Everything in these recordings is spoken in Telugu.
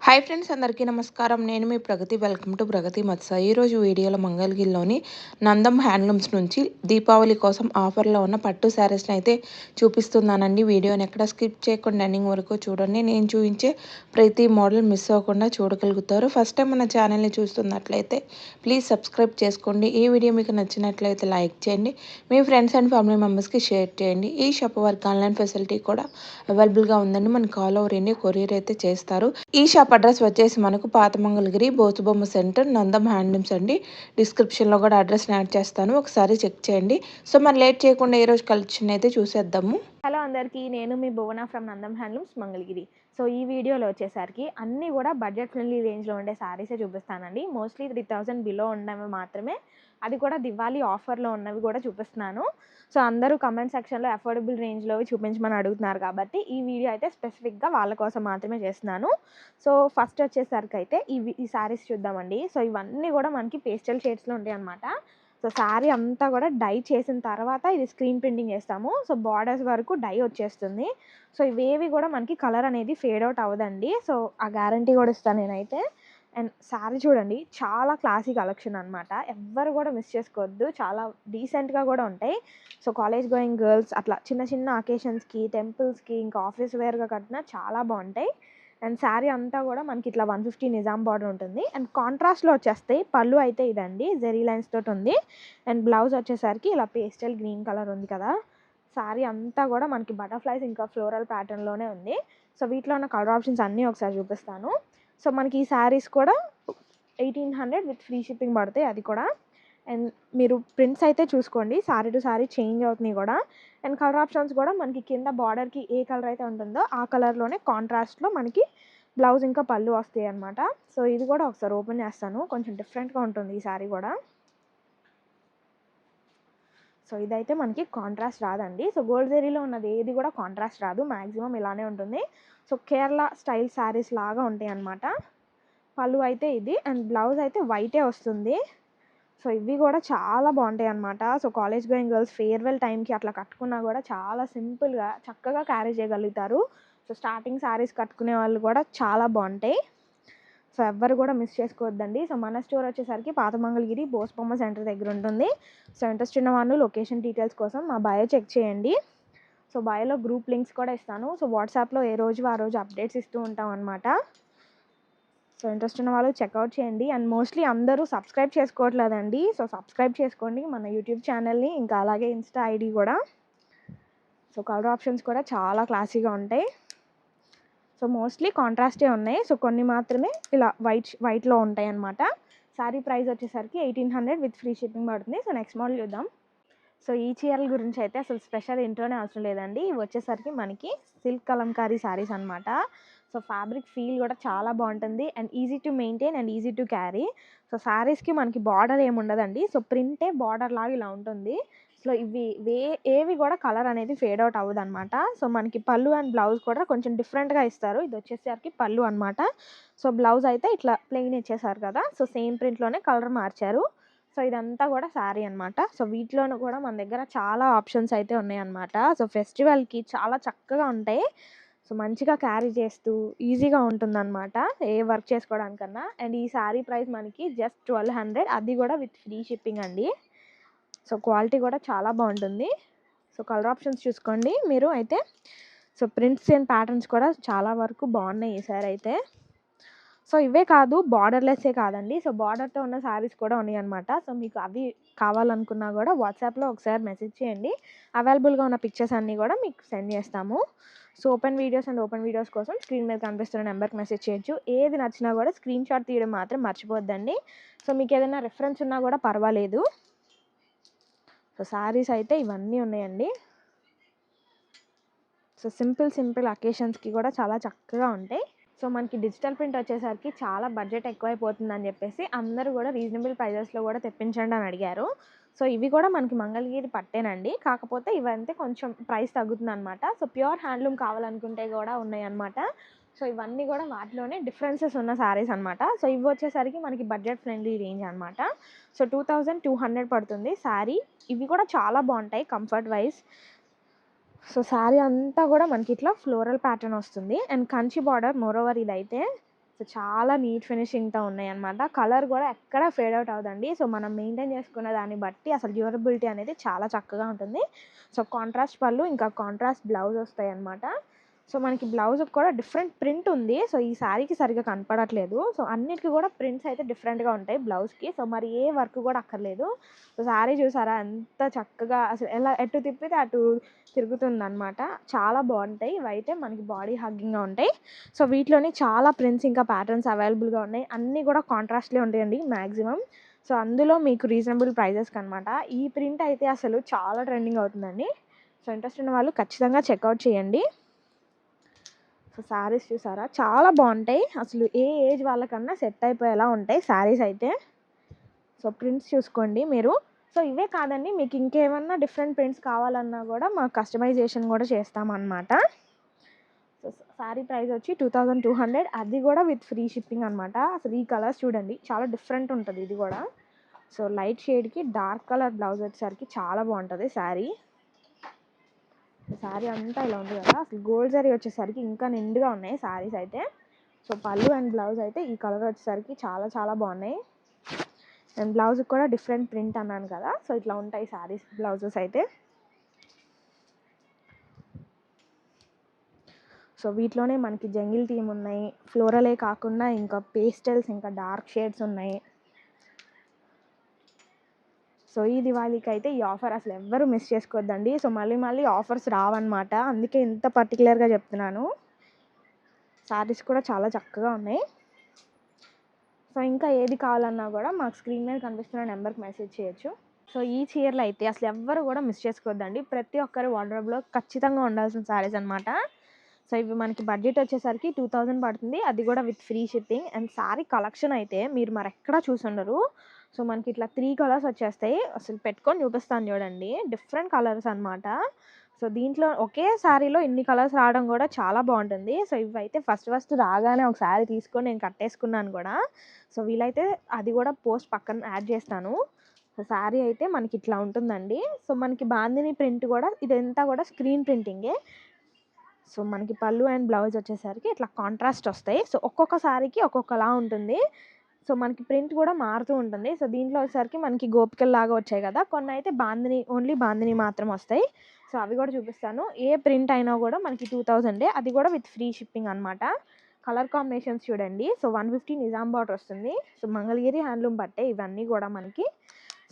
హాయ్ ఫ్రెండ్స్, అందరికీ నమస్కారం. నేను మీ ప్రగతి. వెల్కమ్ టు ప్రగతి మత్స. ఈరోజు వీడియోలో మంగళగిరిలోని నందం హ్యాండ్లూమ్స్ నుంచి దీపావళి కోసం ఆఫర్లో ఉన్న పట్టు శారీస్ని అయితే చూపిస్తున్నానండి. వీడియోని ఎక్కడ స్కిప్ చేయకుండా ఎండింగ్ వరకు చూడండి. నేను చూపించే ప్రతి మోడల్ మిస్ అవ్వకుండా చూడగలుగుతారు. ఫస్ట్ టైం మన ఛానల్ని చూస్తున్నట్లయితే ప్లీజ్ సబ్స్క్రైబ్ చేసుకోండి. ఈ వీడియో మీకు నచ్చినట్లయితే లైక్ చేయండి. మీ ఫ్రెండ్స్ అండ్ ఫ్యామిలీ మెంబర్స్కి షేర్ చేయండి. ఈ షాప్ వారికి ఆన్లైన్ ఫెసిలిటీ కూడా అవైలబుల్గా ఉందండి. మనకి ఆల్ ఓవర్ ఇండియా కొరియర్ అయితే చేస్తారు. ఈ షాప్ అడ్రస్ వచ్చేసి మనకు పాత మంగళగిరి బోసుబొమ్మ సెంటర్, నందం హ్యాండ్లూమ్స్ అండి. డిస్క్రిప్షన్లో కూడా అడ్రస్ని యాడ్ చేస్తాను, ఒకసారి చెక్ చేయండి. సో మరి లేట్ చేయకుండా ఈరోజు కలెక్షన్ అయితే చూసేద్దాము. హలో అందరికీ, నేను మీ Bhuvana from Nandam handlooms Mangalagiri. So ఈ వీడియోలో వచ్చేసరికి అన్నీ కూడా బడ్జెట్ ఫ్రెండ్లీ రేంజ్లో ఉండే శారీసే చూపిస్తానండి. మోస్ట్లీ 3000 బిలో ఉన్నవి మాత్రమే, అది కూడా దివాళీ ఆఫర్లో ఉన్నవి కూడా చూపిస్తున్నాను. సో అందరూ కమెంట్ సెక్షన్లో అఫోర్డబుల్ రేంజ్లోవి చూపించమని అడుగుతున్నారు కాబట్టి ఈ వీడియో అయితే స్పెసిఫిక్గా వాళ్ళ కోసం మాత్రమే చేస్తున్నాను. సో ఫస్ట్ వచ్చేసరికి అయితే ఈ శారీస్ చూద్దామండి. సో ఇవన్నీ కూడా మనకి పేస్టల్ షేడ్స్లో ఉంటాయి అన్నమాట. సో శారీ అంతా కూడా డై చేసిన తర్వాత ఇది స్క్రీన్ ప్రింటింగ్ వేస్తాము. సో బార్డర్స్ వరకు డై వచ్చేస్తుంది. సో ఇవేవి కూడా మనకి కలర్ అనేది ఫేడ్ అవుట్ అవ్వదండి. సో ఆ గ్యారంటీ కూడా ఇస్తాను నేనైతే. అండ్ శారీ చూడండి, చాలా క్లాసీ కలెక్షన్ అనమాట. ఎవ్వరు కూడా మిస్ చేసుకోవద్దు. చాలా డీసెంట్గా కూడా ఉంటాయి. సో కాలేజ్ గోయింగ్ గర్ల్స్ అట్లా చిన్న చిన్న అకేషన్స్కి, టెంపుల్స్కి, ఇంకా ఆఫీస్ వేర్గా కట్టినా చాలా బాగుంటాయి. అండ్ శారీ అంతా కూడా మనకి ఇట్లా 150 నిజాం బార్డర్ ఉంటుంది. అండ్ కాంట్రాస్ట్లో వచ్చేస్తాయి. పళ్ళు అయితే ఇదండి, జెరీ లైన్స్ తోటి ఉంది. అండ్ బ్లౌజ్ వచ్చేసరికి ఇలా పేస్టల్ గ్రీన్ కలర్ ఉంది కదా. శారీ అంతా కూడా మనకి బటర్ఫ్లైస్ ఇంకా ఫ్లోరల్ ప్యాటర్న్లోనే ఉంది. సో వీటిలో ఉన్న కలర్ ఆప్షన్స్ అన్నీ ఒకసారి చూపిస్తాను. సో మనకి ఈ శారీస్ కూడా 1800 విత్ ఫ్రీ షిప్పింగ్ పడతాయి, అది కూడా. అండ్ మీరు ప్రింట్స్ అయితే చూసుకోండి, శారీ టు శారీ చేంజ్ అవుతున్నాయి కూడా. అండ్ కలర్ ఆప్షన్స్ కూడా మనకి కింద బార్డర్కి ఏ కలర్ అయితే ఉంటుందో ఆ కలర్లోనే కాంట్రాస్ట్లో మనకి బ్లౌజ్ ఇంకా పళ్ళు వస్తాయి అనమాట. సో ఇది కూడా ఒకసారి ఓపెన్ చేస్తాను, కొంచెం డిఫరెంట్గా ఉంటుంది ఈ శారీ కూడా. సో ఇదైతే మనకి కాంట్రాస్ట్ రాదండి. సో గోల్డ్ జెరీలో ఉన్నది ఏది కూడా కాంట్రాస్ట్ రాదు, మ్యాక్సిమం ఇలానే ఉంటుంది. సో కేరళ స్టైల్ శారీస్ లాగా ఉంటాయి అన్నమాట. పళ్ళు అయితే ఇది, అండ్ బ్లౌజ్ అయితే వైటే వస్తుంది. సో ఇవి కూడా చాలా బాగుంటాయి అన్నమాట. So college going girls farewell టైంకి అట్లా కట్టుకున్నా కూడా చాలా సింపుల్గా చక్కగా క్యారీ చేయగలుగుతారు. సో స్టార్టింగ్ శారీస్ కట్టుకునే వాళ్ళు కూడా చాలా బాగుంటాయి. సో ఎవ్వరు కూడా మిస్ చేసుకోవద్దండి. సో మన స్టోర్ వచ్చేసరికి పాత మంగళగిరి బోసుబొమ్మ సెంటర్ దగ్గర ఉంటుంది. సో ఇంట్రెస్ట్ ఉన్న వాళ్ళు లొకేషన్ డీటెయిల్స్ కోసం మా బయో చెక్ చేయండి. సో బయోలో గ్రూప్ లింక్స్ కూడా ఇస్తాను. సో వాట్సాప్లో ఏ రోజు ఆ రోజు అప్డేట్స్ ఇస్తూ ఉంటాం అనమాట. సో ఇంట్రెస్ట్ ఉన్న వాళ్ళు చెక్అవుట్ చేయండి. అండ్ మోస్ట్లీ అందరూ సబ్స్క్రైబ్ చేసుకోవట్లేదండి. సో సబ్స్క్రైబ్ చేసుకోండి మన యూట్యూబ్ ఛానల్ని, ఇంకా అలాగే ఇన్స్టా ఐడి కూడా. సో కలర్ ఆప్షన్స్ కూడా చాలా క్లాసీగా ఉంటాయి. సో మోస్ట్లీ కాంట్రాస్టే ఉన్నాయి. సో కొన్ని మాత్రమే ఇలా వైట్లో ఉంటాయి అన్నమాట. శారీ ప్రైస్ వచ్చేసరికి 1800 విత్ ఫ్రీ షిప్పింగ్ పడుతుంది. సో నెక్స్ట్ మోడల్ చూద్దాం. సో ఈ చీరల గురించి అయితే అసలు స్పెషల్ ఇంట్రోనే అవసరం లేదండి. ఇవి వచ్చేసరికి మనకి సిల్క్ కలంకారీ శారీస్ అనమాట. సో ఫ్యాబ్రిక్ ఫీల్ కూడా చాలా బాగుంటుంది. And easy to maintain and easy to carry. So శారీస్కి మనకి బార్డర్ ఏమి ఉండదండి. సో ప్రింటే బార్డర్ లాగా ఇలా ఉంటుంది. సో ఇవి ఏవి కూడా కలర్ అనేది ఫేడ్ అవుట్ అవ్వదు అనమాట. సో మనకి పళ్ళు అండ్ బ్లౌజ్ కూడా కొంచెం డిఫరెంట్గా ఇస్తారు. ఇది వచ్చేసరికి పళ్ళు అనమాట. సో బ్లౌజ్ అయితే ఇట్లా ప్లెయిన్ ఇచ్చేసారు కదా. సో సేమ్ ప్రింట్లోనే కలర్ మార్చారు. సో ఇదంతా కూడా శారీ అనమాట. సో వీటిలోనూ కూడా మన దగ్గర చాలా ఆప్షన్స్ అయితే ఉన్నాయన్నమాట. సో ఫెస్టివల్కి చాలా చక్కగా ఉంటాయి. సో మంచిగా క్యారీ చేస్తూ ఈజీగా ఉంటుందన్నమాట ఏ వర్క్ చేసుకోవడానికన్నా. అండ్ ఈ శారీ ప్రైస్ మనకి జస్ట్ 1200, అది కూడా విత్ ఫ్రీ షిప్పింగ్ అండి. సో క్వాలిటీ కూడా చాలా బాగుంటుంది. సో కలర్ ఆప్షన్స్ చూసుకోండి మీరు అయితే. సో ప్రింట్స్ అండ్ ప్యాటర్న్స్ కూడా చాలా వరకు బాగున్నాయి ఈ సారీ అయితే. సో ఇవే కాదు, బార్డర్లెస్సే కాదండి. సో బార్డర్తో ఉన్న శారీస్ కూడా ఉన్నాయి అనమాట. సో మీకు అవి కావాలనుకున్నా కూడా వాట్సాప్లో ఒకసారి మెసేజ్ చేయండి. అవైలబుల్గా ఉన్న పిక్చర్స్ అన్నీ కూడా మీకు సెండ్ చేస్తాము. సో ఓపెన్ వీడియోస్ కోసం స్క్రీన్ మీద కనిపిస్తున్న నెంబర్కి మెసేజ్ చేయొచ్చు. ఏది నచ్చినా కూడా స్క్రీన్ షాట్ తీయడం మాత్రం మర్చిపోద్దండి. సో మీకు ఏదైనా రిఫరెన్స్ ఉన్నా కూడా పర్వాలేదు. సో శారీస్ అయితే ఇవన్నీ ఉన్నాయండి. సో సింపుల్ అకేషన్స్కి కూడా చాలా చక్కగా ఉంటాయి. సో మనకి డిజిటల్ ప్రింట్ వచ్చేసరికి చాలా బడ్జెట్ ఎక్కువైపోతుందని చెప్పేసి అందరూ కూడా రీజనబుల్ ప్రైజెస్లో కూడా తెప్పించండి అని అడిగారు. సో ఇవి కూడా మనకి మంగళగిరి పట్టేనండి, కాకపోతే ఇవంతే కొంచెం ప్రైస్ తగ్గుతుంది అనమాట. సో ప్యూర్ హ్యాండ్లూమ్ కావాలనుకుంటే కూడా ఉన్నాయి అనమాట. సో ఇవన్నీ కూడా వాటిలోనే డిఫరెన్సెస్ ఉన్న శారీస్ అనమాట. సో ఇవి వచ్చేసరికి మనకి బడ్జెట్ ఫ్రెండ్లీ రేంజ్ అనమాట. సో 2200 పడుతుంది శారీ. ఇవి కూడా చాలా బాగుంటాయి కంఫర్ట్ వైజ్. సో శారీ అంతా కూడా మనకి ఇట్లా ఫ్లోరల్ ప్యాటర్న్ వస్తుంది. అండ్ కంచి బార్డర్ మోరోవర్ ఇదైతే. సో చాలా నీట్ ఫినిషింగ్తో ఉన్నాయన్నమాట. కలర్ కూడా ఎక్కడ ఫేడ్ అవుట్ అవ్వదండి. సో మనం మెయింటైన్ చేసుకున్న దాన్ని బట్టి అసలు డ్యూరబిలిటీ అనేది చాలా చక్కగా ఉంటుంది. సో కాంట్రాస్ట్ పళ్ళు ఇంకా కాంట్రాస్ట్ బ్లౌజ్ వస్తాయన్నమాట. సో మనకి బ్లౌజ్కి కూడా డిఫరెంట్ ప్రింట్ ఉంది. సో ఈ శారీకి సరిగ్గా కనపడట్లేదు. సో అన్నిటికీ కూడా ప్రింట్స్ అయితే డిఫరెంట్గా ఉంటాయి బ్లౌజ్కి. సో మరి ఏ వర్క్ కూడా అక్కర్లేదు. సో శారీ చూసారా ఎంత చక్కగా అసలు ఎలా ఎటు తిప్పితే అటు తిరుగుతుందన్నమాట. చాలా బాగుంటాయి. ఇవైతే మనకి బాడీ హగ్గింగ్గా ఉంటాయి. సో వీటిలోనే చాలా ప్రింట్స్ ఇంకా ప్యాటర్న్స్ అవైలబుల్గా ఉన్నాయి. అన్నీ కూడా కాంట్రాస్ట్లే ఉంటాయండి మ్యాక్సిమం. సో అందులో మీకు రీజనబుల్ ప్రైజెస్కి అనమాట. ఈ ప్రింట్ అయితే అసలు చాలా ట్రెండింగ్ అవుతుందండి. సో ఇంట్రెస్ట్ ఉన్న వాళ్ళు ఖచ్చితంగా చెక్అవుట్ చేయండి. సో శారీస్ చూసారా చాలా బాగుంటాయి. అసలు ఏ ఏజ్ వాళ్ళకన్నా సెట్ అయిపోయేలా ఉంటాయి శారీస్ అయితే. సో ప్రింట్స్ చూసుకోండి మీరు. సో ఇవే కాదండి, మీకు ఇంకేమన్నా డిఫరెంట్ ప్రింట్స్ కావాలన్నా కూడా మాకు కస్టమైజేషన్ కూడా చేస్తామన్నమాట. సో శారీ ప్రైస్ వచ్చి 2200, అది కూడా విత్ ఫ్రీ షిప్పింగ్ అనమాట. అసలు ఈ కలర్స్ చూడండి చాలా డిఫరెంట్ ఉంటుంది ఇది కూడా. సో లైట్ షేడ్కి డార్క్ కలర్ బ్లౌజ్ వచ్చేసరికి చాలా బాగుంటుంది శారీ. శారీ అంతా ఇలా ఉంది కదా, అసలు గోల్డ్ జరీ వచ్చేసరికి ఇంకా నిండుగా ఉన్నాయి శారీస్ అయితే. సో పళ్ళు అండ్ బ్లౌజ్ అయితే ఈ కలర్ వచ్చేసరికి చాలా చాలా బాగున్నాయి. అండ్ బ్లౌజ్కి కూడా డిఫరెంట్ ప్రింట్ అన్నాను కదా, సో ఇట్లా ఉంటాయి శారీస్ బ్లౌజెస్ అయితే. సో వీటిలోనే మనకి జంగిల్ థీమ్ ఉన్నాయి, ఫ్లోరలే కాకుండా ఇంకా పేస్టల్స్ ఇంకా డార్క్ షేడ్స్ ఉన్నాయి. సో ఈ దివాళీకి అయితే ఈ ఆఫర్ అసలు ఎవ్వరూ మిస్ చేసుకోవద్దండి. సో మళ్ళీ ఆఫర్స్ రావన్నమాట, అందుకే ఇంత పర్టికులర్గా చెప్తున్నాను. శారీస్ కూడా చాలా చక్కగా ఉన్నాయి. సో ఇంకా ఏది కావాలన్నా కూడా మాకు స్క్రీన్ మీద కనిపిస్తున్న నెంబర్కి మెసేజ్ చేయొచ్చు. సో ఈ చీరలు అయితే అసలు ఎవ్వరు కూడా మిస్ చేసుకోవద్దండి. ప్రతి ఒక్కరు వార్డ్రోబ్లో ఖచ్చితంగా ఉండాల్సిన శారీస్ అనమాట. సో ఇవి మనకి బడ్జెట్ వచ్చేసరికి 2000 పడుతుంది, అది కూడా with free shipping. And sari collection అయితే మీరు మరి ఎక్కడా చూసుండరు. సో మనకి ఇట్లా 3 కలర్స్ వచ్చేస్తాయి. అసలు పెట్టుకొని చూపిస్తాను చూడండి, డిఫరెంట్ కలర్స్ అనమాట. సో దీంట్లో ఒకే శారీలో ఇన్ని కలర్స్ రావడం కూడా చాలా బాగుంటుంది. సో ఇవైతే ఫస్ట్ రాగానే ఒక శారీ తీసుకొని నేను కట్టేసుకున్నాను కూడా. సో వీలైతే అది కూడా పోస్ట్ పక్కన యాడ్ చేస్తాను. సో శారీ అయితే మనకి ఇట్లా ఉంటుందండి. సో మనకి బాందిని ప్రింట్ కూడా ఇదంతా కూడా స్క్రీన్ ప్రింటింగే. సో మనకి పళ్ళు అండ్ బ్లౌజ్ వచ్చేసరికి ఇట్లా కాంట్రాస్ట్ వస్తాయి. సో ఒక్కొక్క శారీకి ఒక్కొక్కలా ఉంటుంది. సో మనకి ప్రింట్ కూడా మారుతూ ఉంటుంది. సో దీంట్లో వచ్చేసరికి మనకి గోపికల్లాగా వచ్చాయి కదా, కొన్ని అయితే బాందిని, ఓన్లీ బాందిని మాత్రం వస్తాయి. సో అవి కూడా చూపిస్తాను. ఏ ప్రింట్ అయినా కూడా మనకి 2000, అది కూడా విత్ ఫ్రీ షిప్పింగ్ అనమాట. కలర్ కాంబినేషన్స్ చూడండి. సో 150 నిజాం బార్డర్ వస్తుంది. సో మంగళగిరి హ్యాండ్లూమ్ బట్టే ఇవన్నీ కూడా మనకి.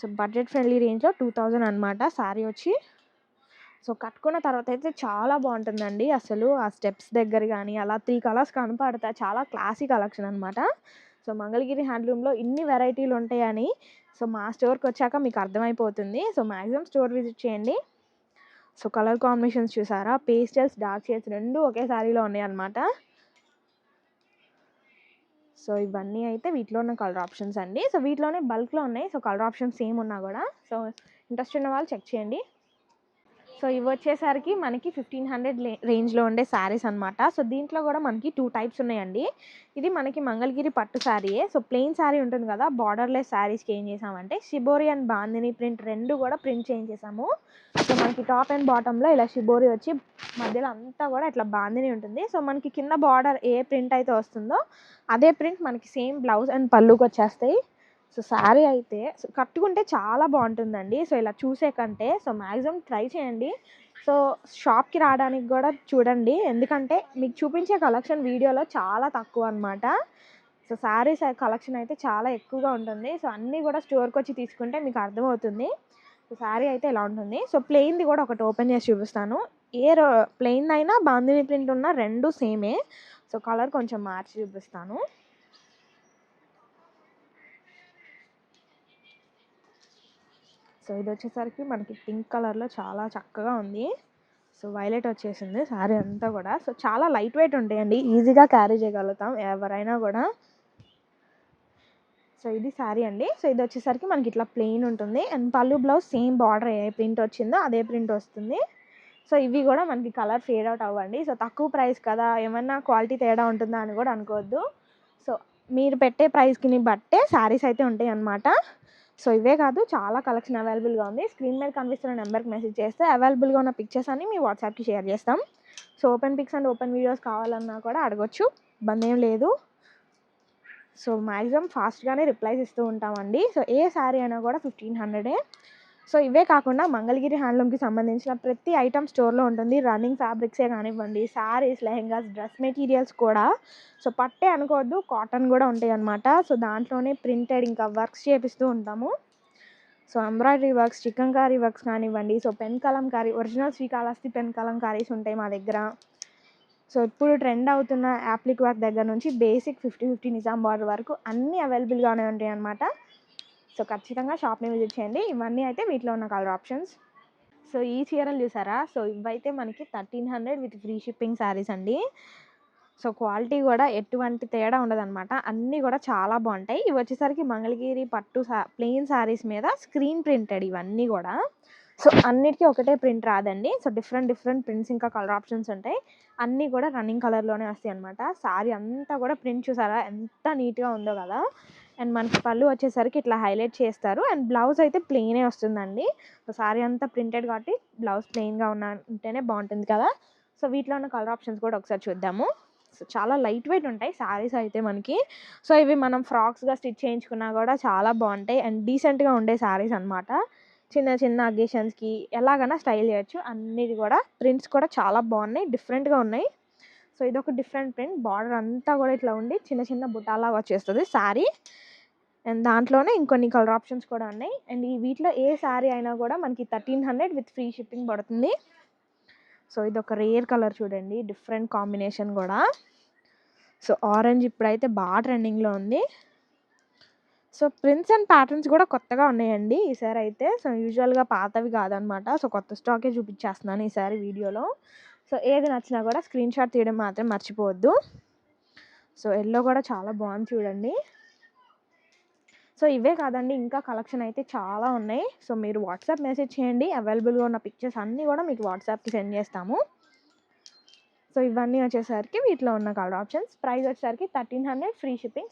సో బడ్జెట్ ఫ్రెండ్లీ రేంజ్లో 2000 అనమాట శారీ వచ్చి. సో కట్టుకున్న తర్వాత అయితే చాలా బాగుంటుందండి. అసలు ఆ స్టెప్స్ దగ్గర కానీ అలా 3 కలర్స్ కనపడతాయి. చాలా క్లాసీ కలెక్షన్ అనమాట. సో మంగళగిరి హ్యాండ్లూమ్లో ఇన్ని వెరైటీలు ఉంటాయని సో మా స్టోర్కి వచ్చాక మీకు అర్థమైపోతుంది. సో మ్యాక్సిమం స్టోర్ విజిట్ చేయండి. సో కలర్ కాంబినేషన్స్ చూసారా, పేస్టల్స్ డార్క్ షేడ్స్ రెండు ఒకే శారీలో ఉన్నాయి అనమాట. సో ఇవన్నీ అయితే వీటిలో ఉన్న కలర్ ఆప్షన్స్ అండి. సో వీటిలోనే బల్క్లో ఉన్నాయి. సో కలర్ ఆప్షన్స్ సేమ్ ఉన్నా కూడా సో ఇంట్రెస్ట్ ఉన్న వాళ్ళు చెక్ చేయండి. సో ఇవి వచ్చేసరికి మనకి 1500 రేంజ్లో ఉండే శారీస్ అనమాట. సో దీంట్లో కూడా మనకి 2 టైప్స్ ఉన్నాయండి. ఇది మనకి మంగళగిరి పట్టు శారీయే. సో ప్లెయిన్ శారీ ఉంటుంది కదా, బార్డర్లెస్ శారీస్కి ఏం చేసామంటే షిబోరి అండ్ బాందిని ప్రింట్ రెండు కూడా ప్రింట్ చేయించేసాము. సో మనకి టాప్ అండ్ బాటంలో ఇలా షిబోరి వచ్చి మధ్యలో అంతా కూడా ఇట్లా బాందిని ఉంటుంది. సో మనకి కింద బార్డర్ ఏ ప్రింట్ అయితే వస్తుందో అదే ప్రింట్ మనకి సేమ్ బ్లౌజ్ అండ్ పళ్ళుకి వచ్చేస్తాయి. సో శారీ అయితే కట్టుకుంటే చాలా బాగుంటుందండి. సో ఇలా చూసే కంటే సో మ్యాక్సిమం ట్రై చేయండి. సో షాప్కి రావడానికి కూడా చూడండి, ఎందుకంటే మీకు చూపించే కలెక్షన్ వీడియోలో చాలా తక్కువ అనమాట. సో శారీస్ కలెక్షన్ అయితే చాలా ఎక్కువగా ఉంటుంది. సో అన్నీ కూడా స్టోర్కి వచ్చి తీసుకుంటే మీకు అర్థమవుతుంది. సో శారీ అయితే ఇలా ఉంటుంది. సో ప్లెయిన్ది కూడా ఒకటి ఓపెన్ చేసి చూపిస్తాను. ప్లెయిన్ అయినా బాందిని ప్రింట్ ఉన్న రెండు సేమే. సో కలర్ కొంచెం మార్చి చూపిస్తాను. సో ఇది వచ్చేసరికి మనకి పింక్ కలర్లో చాలా చక్కగా ఉంది. సో వైలెట్ వచ్చేసింది శారీ అంతా కూడా. సో చాలా లైట్ వెయిట్ ఉంటాయండి, ఈజీగా క్యారీ చేయగలుగుతాం ఎవరైనా కూడా. సో ఇది శారీ అండి. సో ఇది వచ్చేసరికి మనకి ఇట్లా ప్లెయిన్ ఉంటుంది. అండ్ పళ్ళు బ్లౌజ్ సేమ్ బార్డర్ ఏ ప్రింట్ వచ్చిందో అదే ప్రింట్ వస్తుంది. సో ఇవి కూడా మనకి కలర్ ఫేడ్ అవుట్ అవ్వండి. సో తక్కువ ప్రైస్ కదా, ఏమన్నా క్వాలిటీ తేడా ఉంటుందా అని కూడా అనుకోవద్దు. సో మీరు పెట్టే ప్రైస్కి బట్టే శారీస్ అయితే ఉంటాయి అన్నమాట. సో ఇవే కాదు, చాలా కలెక్షన్ అవైలబుల్గా ఉంది. స్క్రీన్ మీద కనిపిస్తున్న నెంబర్కి మెసేజ్ చేస్తే అవైలబుల్గా ఉన్న పిక్చర్స్ అన్ని మీ వాట్సాప్కి షేర్ చేస్తాం. So open pics and open videos కావాలన్నా కూడా అడగొచ్చు, ఇబ్బంది ఏం లేదు. సో మ్యాక్సిమం ఫాస్ట్గానే రిప్లైస్ ఇస్తూ ఉంటామండి. సో ఏ శారీ అయినా కూడా 1500. సో ఇవే కాకుండా మంగళగిరి హ్యాండ్లూమ్కి సంబంధించిన ప్రతి ఐటమ్ స్టోర్లో ఉంటుంది. రన్నింగ్ ఫ్యాబ్రిక్సే కానివ్వండి, శారీస్, లెహెంగాస్, డ్రెస్ మెటీరియల్స్ కూడా. సో పట్టే అనుకోవద్దు, కాటన్ కూడా ఉంటాయి అన్నమాట. సో దాంట్లోనే ప్రింటెడ్ ఇంకా వర్క్స్ చేపిస్తూ ఉంటాము. సో ఎంబ్రాయిడరీ వర్క్స్, చికన్కారీ వర్క్స్ కానివ్వండి, so pen Kalamkari, original Srikalahasti pen kalamkaris ఉంటాయి మా దగ్గర. సో ఇప్పుడు ట్రెండ్ అవుతున్న యాప్లిక్ వర్క్ దగ్గర నుంచి బేసిక్ 50-50 నిజాం బార్డర్ వరకు అన్నీ అవైలబుల్గానే ఉంటాయి అన్నమాట. సో ఖచ్చితంగా షాప్ని విజిట్ చేయండి. ఇవన్నీ అయితే వీటిలో ఉన్న కలర్ ఆప్షన్స్. సో ఈ చీరలు చూసారా? సో ఇవైతే మనకి 1300 విత్ ఫ్రీ షిప్పింగ్ శారీస్ అండి. సో క్వాలిటీ కూడా ఎటువంటి తేడా ఉండదన్నమాట. అన్నీ కూడా చాలా బాగుంటాయి. ఇవి వచ్చేసరికి మంగళగిరి పట్టు ప్లెయిన్ శారీస్ మీద స్క్రీన్ ప్రింటెడ్ ఇవన్నీ కూడా. సో అన్నిటికీ ఒకటే ప్రింట్ రాదండి. సో డిఫరెంట్ ప్రింట్స్ ఇంకా కలర్ ఆప్షన్స్ ఉంటాయి. అన్నీ కూడా రన్నింగ్ కలర్లోనే వస్తాయి అనమాట. శారీ అంతా కూడా ప్రింట్ చూసారా ఎంత నీట్గా ఉందో కదా. అండ్ మనకి పళ్ళు వచ్చేసరికి ఇట్లా హైలైట్ చేస్తారు. అండ్ బ్లౌజ్ అయితే ప్లెయినే వస్తుందండి. సో శారీ అంతా ప్రింటెడ్ కాబట్టి బ్లౌజ్ ప్లెయిన్గా ఉంటేనే బాగుంటుంది కదా. సో వీటిలో ఉన్న కలర్ ఆప్షన్స్ కూడా ఒకసారి చూద్దాము. సో చాలా లైట్ వెయిట్ ఉంటాయి శారీస్ అయితే మనకి. సో ఇవి మనం ఫ్రాక్స్గా స్టిచ్ చేయించుకున్నా కూడా చాలా బాగుంటాయి అండ్ డీసెంట్గా ఉండే శారీస్ అనమాట. చిన్న అకేషన్స్కి ఎలాగైనా స్టైల్ చేయొచ్చు. అన్నిటి కూడా ప్రింట్స్ కూడా చాలా బాగున్నాయి, డిఫరెంట్గా ఉన్నాయి. సో ఇదొక డిఫరెంట్ ప్రింట్. బార్డర్ అంతా కూడా ఇట్లా ఉండి చిన్న బుటాలాగా వచ్చేస్తుంది శారీ. అండ్ దాంట్లోనే ఇంకొన్ని కలర్ ఆప్షన్స్ కూడా ఉన్నాయి. అండ్ ఈ వీటిలో ఏ శారీ అయినా కూడా మనకి 1300 విత్ ఫ్రీ షిప్పింగ్ పడుతుంది. సో ఇదొక రేర్ కలర్ చూడండి, డిఫరెంట్ కాంబినేషన్ కూడా. సో ఆరెంజ్ ఇప్పుడైతే బాగా ట్రెండింగ్లో ఉంది. సో ప్రింట్స్ అండ్ ప్యాటర్న్స్ కూడా కొత్తగా ఉన్నాయండి ఈసారి అయితే. సో యూజువల్గా పాతవి కాదనమాట. సో కొత్త స్టాకే చూపించేస్తున్నాను ఈసారి వీడియోలో. సో ఏది నచ్చినా కూడా స్క్రీన్ షాట్ తీయడం మాత్రం మర్చిపోవద్దు. సో ఎల్లో కూడా చాలా బాగుంది చూడండి. సో ఇవే కాదండి, ఇంకా కలెక్షన్ అయితే చాలా ఉన్నాయి. సో మీరు వాట్సాప్ మెసేజ్ చేయండి, అవైలబుల్గా ఉన్న పిక్చర్స్ అన్నీ కూడా మీకు వాట్సాప్కి సెండ్ చేస్తాము. సో ఇవన్నీ వచ్చేసరికి వీటిలో ఉన్న కలర్ ఆప్షన్స్. ప్రైస్ వచ్చేసరికి 1300 ఫ్రీ షిప్పింగ్.